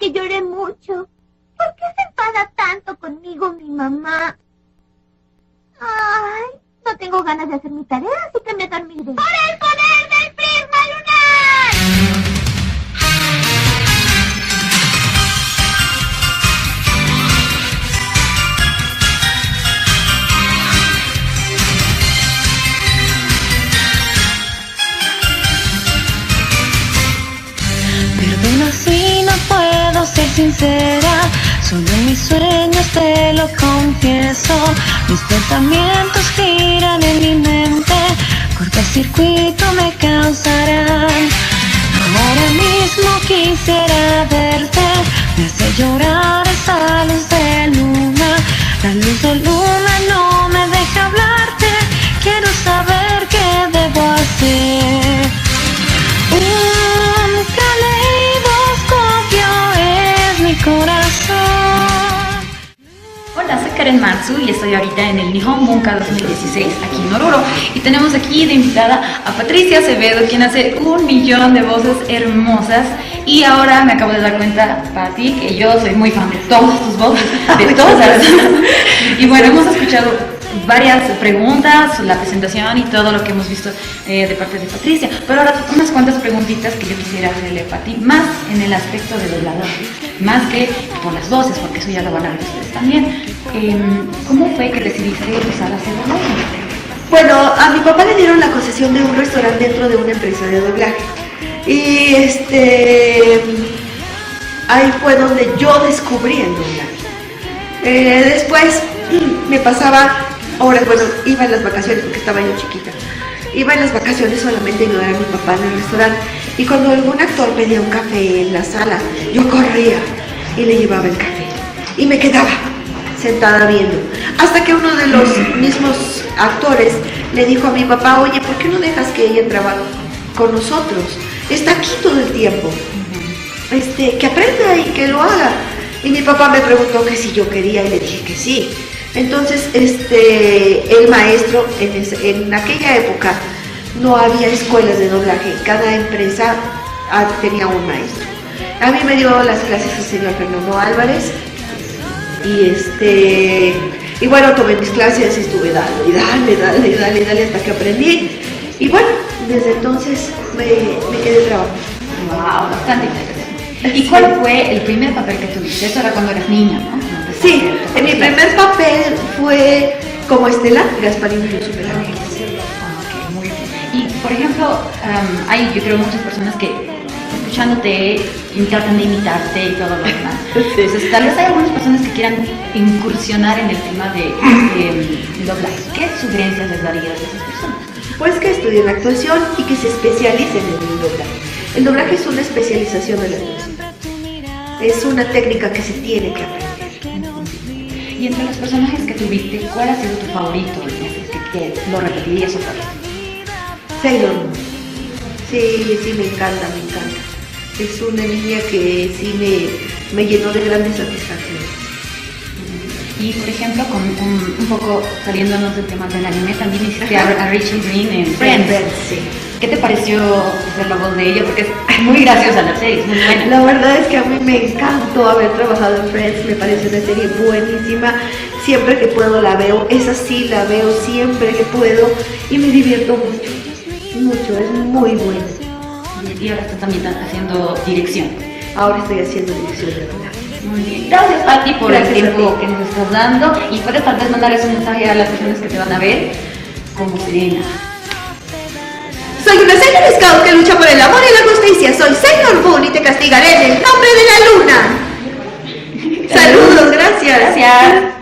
que lloré mucho. ¿Por qué se enfada tanto conmigo mi mamá? Ay, no tengo ganas de hacer mi tarea, así que me dormiré. ¡Por el poder del prisma lunar! Perdona si no puedo ser sincera, solo en mis sueños te lo confieso. Mis pensamientos giran en mi mente, cortocircuito me causarán. Ahora mismo quisiera verte, me hace llorar esa luz de luna. La luz de luna no me deja hablarte, quiero saber qué debo hacer. Un caleidoscopio es mi corazón. Hola, soy Karen Matsu y estoy ahorita en el Nihon Bunka 2016 aquí en Oruro. Y tenemos aquí de invitada a Patricia Acevedo, quien hace 1.000.000 de voces hermosas. Y ahora me acabo de dar cuenta, Pati, que yo soy muy fan de todas tus voces, de todas. Y bueno, hemos escuchado varias preguntas, la presentación y todo lo que hemos visto de parte de Patricia. Pero ahora unas cuantas preguntitas que yo quisiera hacerle a Pati, más en el aspecto de doblador, más que por las voces, porque eso ya lo van a ver ustedes también. ¿Cómo fue que decidiste empezar a hacer doblaje? Bueno, a mi papá le dieron la concesión de un restaurante dentro de una empresa de doblaje. Y ahí fue donde yo descubrí el doblaje. Después me pasaba horas, bueno, iba en las vacaciones porque estaba yo chiquita. Iba en las vacaciones solamente a ayudar a mi papá en el restaurante. Y cuando algún actor pedía un café en la sala, yo corría y le llevaba el café. Y me quedaba sentada viendo. Hasta que uno de los mismos actores le dijo a mi papá, oye, ¿por qué no dejas que ella trabaje con nosotros? Está aquí todo el tiempo. Que aprenda y que lo haga. Y mi papá me preguntó que si yo quería y le dije que sí. Entonces, el maestro, en aquella época no había escuelas de doblaje, cada empresa tenía un maestro. A mí me dio las clases el señor Fernando Álvarez y bueno, tomé mis clases y estuve dale hasta que aprendí. Y bueno, desde entonces me quedé trabajando. Wow, bastante interesante. ¿Y cuál fue el primer papel que tuviste? Eso era cuando eras niña, ¿no? Sí, mi primer papel fue como Estela, Gasparín y los Superángeles. Ok, muy bien. Y por ejemplo, hay yo creo muchas personas que escuchándote tratan de imitarte y todo lo demás. Entonces, tal vez hay algunas personas que quieran incursionar en el tema de doblaje. ¿Qué sugerencias les darías a esas personas? Pues que estudien actuación y que se especialicen en el doblaje. El doblaje es una especialización de la actuación. Es una técnica que se tiene que aprender. Y entre los personajes que tuviste, ¿cuál ha sido tu favorito? Que lo repetirías otra vez. Sailor Moon. Sí, me encanta. Es una niña que sí me llenó de grandes satisfacciones. Y por ejemplo, con un poco saliéndonos del tema del anime, también hiciste a Rachel Green en Friends. Sí. ¿Qué te pareció hacer la voz de ella? Porque es muy graciosa la serie, es muy buena. La verdad es que a mí me encantó haber trabajado en Friends, me parece una serie buenísima. Siempre que puedo la veo, esa sí la veo siempre que puedo y me divierto mucho, es muy buena. Y ahora estás también haciendo dirección. Ahora estoy haciendo dirección de doblaje. Muy bien. Gracias, Pati, por el tiempo que nos estás dando. Y puedes tal vez mandarles un mensaje a las personas que te van a ver como Serena. Soy una Sailor Scout que lucha por el amor y la justicia. Soy Sailor Moon y te castigaré en el nombre de la luna. Saludos, gracias. Gracias.